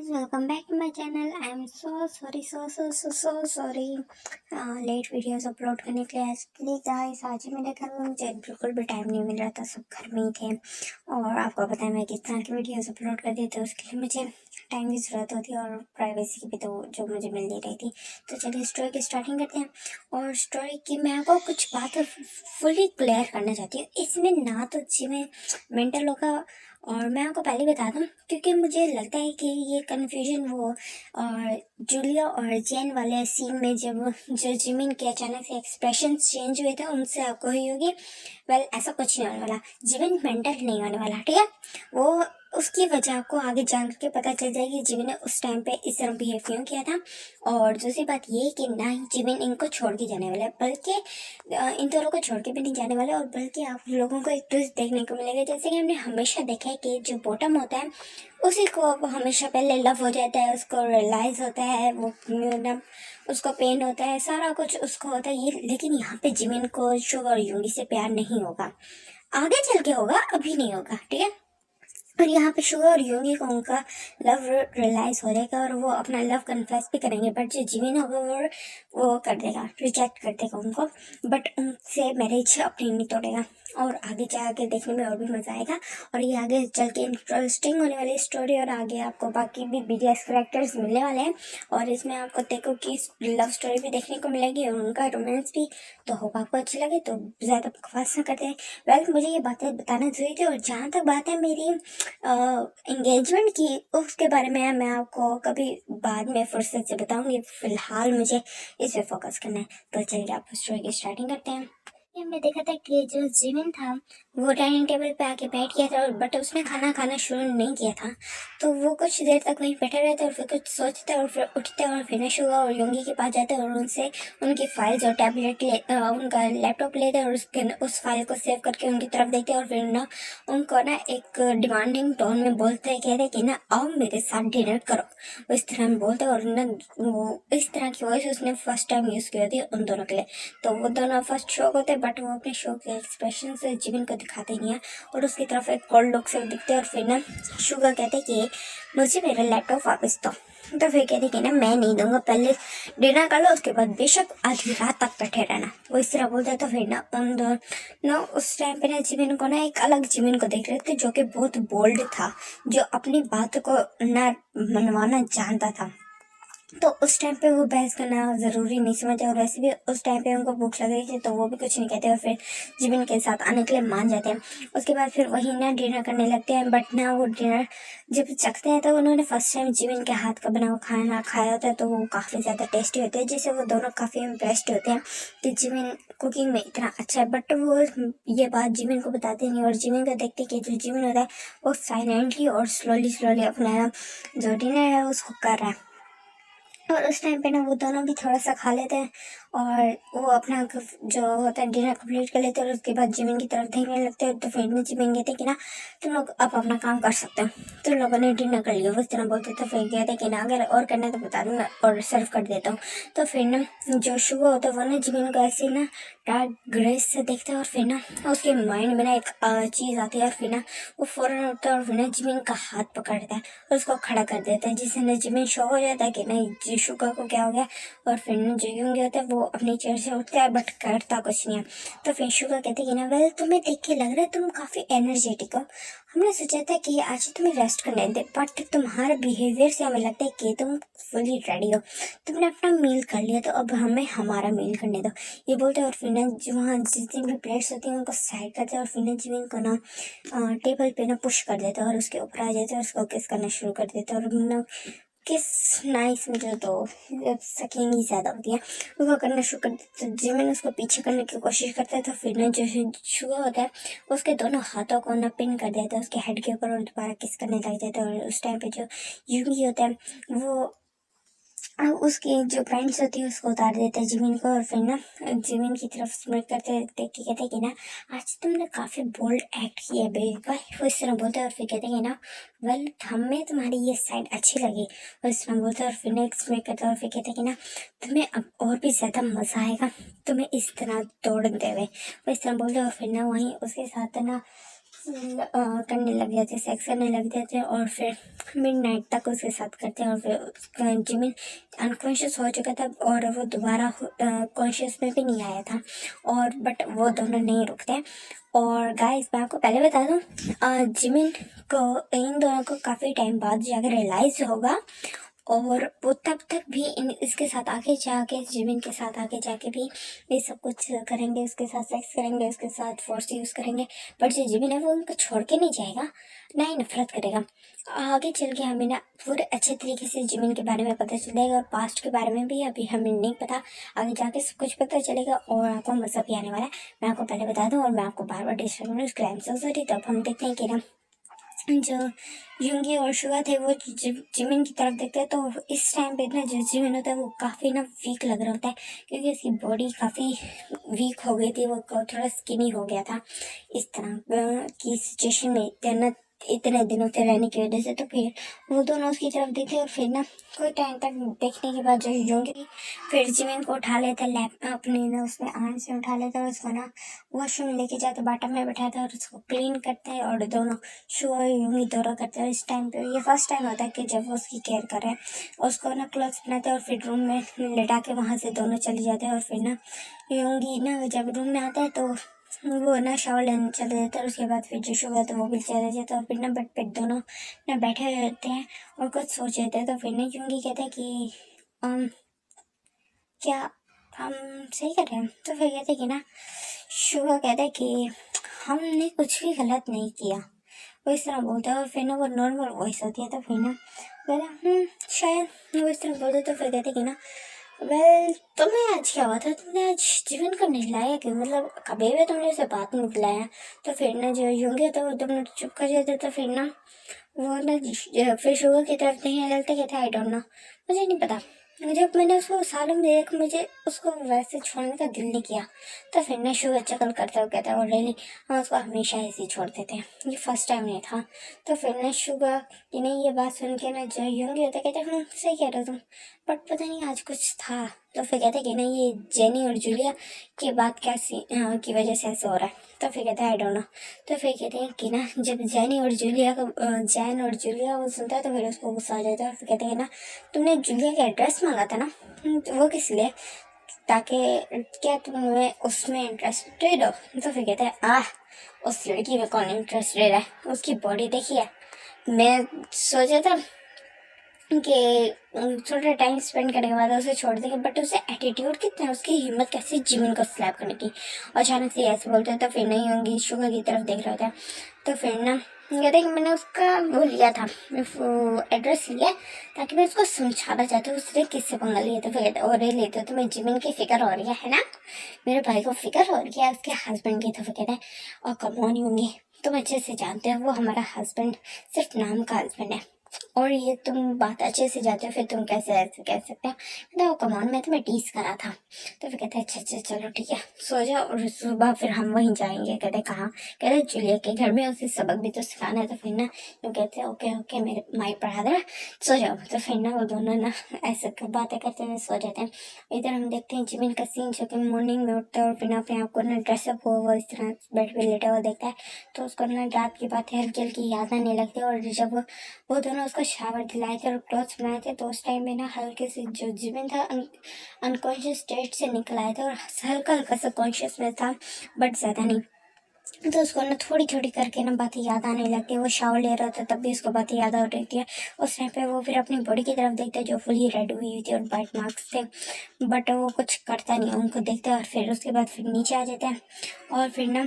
guys, welcome back to my channel. I am so sorry late videos upload करने के लिए। Actually guys आज ही मेरे घर में मुझे बिल्कुल भी टाइम नहीं मिल रहा था, सब घर में ही थे और आपको पता है मैं किस तरह की वीडियोस अपलोड कर देती हूँ, उसके लिए मुझे टाइम की ज़रूरत होती है और प्राइवेसी की भी तो जो मुझे मिल नहीं रही थी। तो चलिए स्टोरी की स्टार्टिंग करते हैं। और स्टोरी की मैं आपको कुछ बातें फुली क्लियर करना चाहती हूँ। इसमें ना तो जिमें मेंटल होगा और मैं आपको पहले बता दूं क्योंकि मुझे लगता है कि ये कन्फ्यूजन वो और जूलिया और जेन वाले सीन में जब जो जिमिन के अचानक से एक्सप्रेशन चेंज हुए थे उनसे आपको ही होगी। ऐसा कुछ नहीं होने वाला, जिमिन मेंटल नहीं होने वाला, ठीक है। वो उसकी वजह आपको आगे जान के पता चल जाएगी जिमिन ने उस टाइम पे इस तरह बिहेव क्यों किया था। और दूसरी बात ये कि ना ही जिमिन इनको छोड़ के जाने वाला है, बल्कि इन दोनों को छोड़ के भी नहीं जाने वाले और बल्कि आप लोगों को एक ट्विस्ट देखने को मिलेगा। जैसे कि हमने हमेशा देखा है कि जो बॉटम होता है उसी को हमेशा पहले लव हो जाता है, उसको रियलाइज होता है, वो उसको पेन होता है, सारा कुछ उसको होता है ये। लेकिन यहाँ पे जिमिन को शुगर और यूंगी से प्यार नहीं होगा, आगे चल के होगा, अभी नहीं होगा, ठीक है। और यहाँ पे शुगर और योगी को उनका लव रियलाइज हो जाएगा और वो अपना लव कन्फेस भी करेंगे, बट जो जिमिन होगा वो कर देगा, रिजेक्ट कर देगा उनको, बट उनसे मैरिज अपनी नहीं तोड़ेगा। और आगे जाके देखने में और भी मजा आएगा और ये आगे चल के इंटरेस्टिंग होने वाली स्टोरी और आगे आपको बाकी भी BTS कैरेक्टर्स मिलने वाले हैं और इसमें आपको देखो कि लव स्टोरी भी देखने को मिलेगी और उनका रोमांस भी। तो होप आपको अच्छी लगे, तो ज़्यादा बकवास ना करते हैं। मुझे ये बातें बताना जरूरी थी। और जहाँ तक बात है मेरी एंगेजमेंट की, उसके बारे में मैं आपको कभी बाद में फुर्सत से बताऊंगी, फिलहाल मुझे इस पे फोकस करना है। तो चलिए आप स्टोरी की स्टार्टिंग करते हैं। हमने देखा था कि जो जिमिन था वो डाइनिंग टेबल पे आके बैठ गया था, बट उसने खाना खाना शुरू नहीं किया था। तो वो कुछ देर तक वहीं बैठे रहते और फिर कुछ सोचते और फिर उठते और फिनिश हुआ और योंगी के पास जाते और उनसे उनकी फाइल्स और टैबलेट उनका लैपटॉप लेते और उस फाइल को सेव करके उनकी तरफ देखते और फिर ना उनको ना एक डिमांडिंग टोन में बोलते हैं, कहते कि ना आओ मेरे साथ डिनर करो, वो इस तरह में बोलते। और ना वो इस तरह की वॉइस उसने फर्स्ट टाइम यूज़ की होती है उन दोनों के लिए। तो वो दोनों फर्स्ट शो होते हैं बट वो अपने शो के एक्सप्रेशन से जिमिन को दिखाते नहीं है और उसकी तरफ एक कोल्ड लुक से दिखते हैं। और फिर ना शुगर कहते कि मुझे मेरा लैपटॉप वापस दो। तो फिर कहते कि ना मैं नहीं दूंगा, पहले डिनर कर लो, उसके बाद बेशक आधी रात तक बैठे रहना, वो इस तरह बोलते। तो फिर ना उन दोनों उस टाइम पे ना जिमिन को ना एक अलग जिमिन को देख रहे थे जो कि बहुत बोल्ड था, जो अपनी बात को ना मनवाना जानता था। तो उस टाइम पे वो बहस करना ज़रूरी नहीं समझा और वैसे भी उस टाइम पे उनको भूख लग रही थी तो वो भी कुछ नहीं कहते और फिर जिमिन के साथ आने के लिए मान जाते हैं। उसके बाद फिर वही ना डिनर करने लगते हैं, बट ना वो डिनर जब चखते हैं तो उन्होंने फर्स्ट टाइम जिमिन के हाथ का बना हुआ खाना खाया होता है तो वो काफ़ी ज़्यादा टेस्टी होते हैं, जिससे वो दोनों काफ़ी इम्प्रेस्ड होते हैं कि जिमिन कुकिंग में इतना अच्छा है। बट वो ये बात जिमिन को बताते नहीं और जिमिन को देखते कि जो जिमिन होता है वो साइलेंटली और स्लोली अपना जो डिनर है उसको कर रहा है। और उस टाइम पे ना वो दोनों भी थोड़ा सा खा लेते हैं और वो अपना जो होता है डिनर कंप्लीट कर लेते हैं और उसके बाद जिमिन की तरफ देखने लगते हैं। तो फिर जिमिन कहते कि ना तुम लोग अब अपना काम कर सकते हो, तुम लोगों ने डिनर कर लिया, उस तरह बोलते। तो फिर कहते कि ना अगर और करना है तो बता दूँ मैं और सर्व कर देता हूँ। तो फिर ना जो शुगर होता है वो ना जिमिन को ऐसे ना डार्क ग्रेस से देखता है और फिर ना उसके माइंड में ना एक चीज़ आती है और फिर ना वो फौरन उठता है और फिर ना जिमिन का हाथ पकड़ता है और उसको खड़ा कर देता है, जिससे ना जिमिन शॉक हो जाता है कि नहीं शुगर को क्या हो गया। और फिर ना जो यूंगी होता है वो अपनी चेयर से उठता है बट करता कुछ नहीं है। तो फिर शुगर कहते हैं कि ना वेल तुम्हें देख के लग रहा है तुम काफ़ी एनर्जेटिक हो, हमने सोचा था कि आज तुम्हें रेस्ट करने दे, बट तुम्हारे बिहेवियर से हमें लगता है कि तुम फुली रेडी हो, तुमने अपना मील कर लिया तो अब हमें हमारा मील करने दो, ये बोलते हैं। और फिर ना जो वहाँ जिस दिन भी प्लेट्स होती हैं उनको साइड करते हैं और फिर ना जिमिन को ना टेबल पे ना पुश कर देते हैं और उसके ऊपर आ जाते हैं और उसको किस करना शुरू कर देते हैं। और ना किस नाइस में जो तो सकेंगी ज़्यादा होती है उसको करना शुरू कर देते हैं। जिमिन उसको पीछे करने की कोशिश करता है तो फिर ना जो शुगर होता है उसके दोनों हाथों को ना पिन कर देता है उसके हेड के ऊपर और दोबारा किस करने लग जाता है। और उस टाइम पे जो यूंगी होता है वो उसकी जो पैंट्स होती है उसको उतार देते हैं जिमिन को। और फिर ना जिमिन की तरफ स्मित करते देख के कहते हैं कि ना आज तुमने काफ़ी बोल्ड एक्ट किया है बेबी भाई, वो इस तरह बोलते हैं। और फिर कहते हैं कि ना वेल हमें तुम्हारी ये साइड अच्छी लगी, वो इस तरह बोलते हैं। और फिर नेक्स्ट स्मित करते हैं और फिर कहते हैं कि ना तुम्हें अब और भी ज़्यादा मज़ा आएगा तुम्हें इस तरह तोड़ते हुए, वो इस तरह बोलते हैं। और फिर ना वहीं उसके साथ ना करने लग जाते, सेक्स करने लग जाते और फिर मिडनाइट तक उसके साथ करते हैं। और फिर जिमिन अनकॉन्शियस हो चुका था और वो दोबारा कॉन्शियस में भी नहीं आया था, और बट वो दोनों नहीं रुकते। और गाइस मैं आपको पहले बता दूं, जिमिन को इन दोनों को काफ़ी टाइम बाद जाकर रियलाइज होगा, और वो तब तक भी इसके साथ आगे जाके, जिमिन के साथ आगे जाके भी ये सब कुछ करेंगे, उसके साथ सेक्स करेंगे, उसके साथ फोर्स यूज़ करेंगे। बट जो जिमिन है वो उनको छोड़ के नहीं जाएगा, ना ही नफरत करेगा। आगे चल के हमें ना पूरे अच्छे तरीके से जिमिन के बारे में पता चलेगा, और पास्ट के बारे में भी अभी हमें नहीं पता, आगे जाके सब कुछ पता चलेगा और आपको मज़ा भी आने वाला है। मैं आपको पहले बता दूँ और मैं आपको बार बार डिस्टर्ब करूँ, उसके लिए सॉरी। तब हम देखते हैं कि ना जो युंगी और शुगा थे वो जिमिन की तरफ देखते हैं, तो इस टाइम पे ना जो जिमिन होता है वो काफ़ी ना वीक लग रहा होता है, क्योंकि उसकी बॉडी काफ़ी वीक हो गई थी, वो थोड़ा स्किनी हो गया था इस तरह की सिचुएशन में इतने दिनों से रहने की वजह से। तो फिर वो दोनों उसकी तरफ देखते और फिर ना कोई टाइम तक देखने के बाद जो युंगी फिर जिमिन को उठा लेते, लैप अपने ना उसमें आर्म से उठा लेते और उसको ना वॉशरूम लेके जाते, बाटम में बैठाते और उसको क्लीन करते हैं, और दोनों शुगर यूंगी दौरा करते हैं। इस टाइम पे ये फर्स्ट टाइम होता है कि जब वो उसकी केयर कर रहे हैं, उसको ना क्लोथ्स पहनाते हैं और फिर रूम में लेटा के वहाँ से दोनों चले जाते हैं। और फिर ना यूंगी ना जब रूम में आता है तो वो ना शावर लेने चले जाते हैं, और उसके बाद फिर जो शुगर तो वो भी चले जाता है, और फिर ना बेड पे दोनों ना बैठे रहते हैं और कुछ सोच रहे थे। तो फिर ना यूंगी कहते हैं कि क्या हम सही कर रहे हैं? तो फिर कहते कि ना शुगर कहता है कि हमने कुछ भी गलत नहीं किया, वो इस तरह बोलता है। और फिर ना वो नॉर्मल वॉइस होती है, तो फिर ना कहता शायद वो इस तरह बोलते। तो फिर कहते कि ना वेल तुम्हें आज क्या हुआ था, तुमने आज जीवन को नहलाया क्यों, मतलब कभी भी तुमने उसे बात नहीं दिलाया। तो फिर ना जो योंगी होता है वो 2 मिनट चुप कर जाता। तो फिर ना वो ना फिर शुगर की तरफ नहीं लगता, कहता आई डोंट नो, मुझे नहीं पता, जब मैंने उसको सालों में देखा मुझे उसको वैसे छोड़ने का दिल नहीं किया। तो फिर ना शुगर चकल करता हुआ कहता है और रियली हम उसको हमेशा ऐसे ही छोड़ देते हैं, ये फर्स्ट टाइम नहीं था। तो फिर ना शुगर कि नहीं ये बात सुन के ना जो योंगी होता कहते हैं सही कह रहे हो तुम, बट पता नहीं आज कुछ था। तो फिर कहते कि नहीं ये जेनी और जूलिया की बात की वजह से ऐसा हो रहा है। तो फिर कहते हैं आई डोंट नो। तो फिर कहते हैं कि ना जब जैन और जूलिया वो सुनता है तो फिर उसको गुस्सा आ जाता है, और फिर कहते हैं ना तुमने जूलिया का एड्रेस मांगा था ना, तो वो किस लिए, ताकि क्या तुम्हें उसमें इंटरेस्टेड हो। तो फिर कहते हैं उस लड़की में कौन इंटरेस्टेड है, उसकी बॉडी देखिए। मैं सोचा था कि थोड़ा टाइम स्पेंड करने के बाद उसे छोड़ देंगे, बट उसे एटीट्यूड कितना है, उसकी हिम्मत कैसे जिमिन को स्लैप करने की। अचानक से ऐसे बोलते हैं तो फिर नहीं होंगी शुगर की तरफ देख रहा होता है। तो फिर ना कहते कि मैंने उसका वो लिया था, एड्रेस लिया ताकि मैं उसको समझाना चाहती हूँ उसने किससे पंगा लिया। तो फिर और ये लेते तो मैं जिमिन की फिक्र हो रही है ना, मेरे भाई को फिक्र हो रही है उसके हस्बैंड की। तो फिर कहते हैं और कमॉन होंगी तुम अच्छे से जानते हो वो हमारा हस्बैंड सिर्फ नाम का हस्बैंड है, और ये तुम बात अच्छे से जाते हो फिर तुम कैसे ऐसे कह सकते हो। कहता वो कमान में तुम्हें टीस करा था। तो फिर कहते अच्छा अच्छा चलो ठीक है सो जाओ, और सुबह फिर हम वहीं जाएंगे। कहते कहाँ, कहते जूलिया के घर में, उसे सबक भी तो सिखाना है। तो फिर ना वो कहते हैं ओके ओके मेरे माई ब्रदर सो जाओ। तो फिर ना वो दोनों ना ऐसे बातें करते हुए सो जाते हैं। इधर हम देखते हैं जिमिन का सीन जो कि मॉर्निंग में उठता है और फिर अपने आप को ना ड्रेसअप हुआ वो इस तरह बेड पे लेटा हुआ देखता है। तो उसको ना रात की बातें हल्की हल्की याद आने लगती है, और जब वो दोनों उसको शावर दिलाए थे और क्लॉथ्स बनाए थे तो उस टाइम में ना हल्के से जो जिमिन था अनकॉन्शियस स्टेट से निकल आए थे, और हल्का हल्का सा कॉन्शियस में था बट ज़्यादा नहीं। तो उसको ना थोड़ी थोड़ी करके ना बातें याद आने लगती है। वो शावर ले रहा था तब भी उसको बातें याद आ रही थी। उस टाइम पे वो फिर अपनी बॉडी की तरफ देखते जो फुली रेड हुई हुई थी और बाइट मार्क्स थे, बट वो कुछ करता नहीं, उनको देखते और फिर उसके बाद फिर नीचे आ जाते हैं। और फिर ना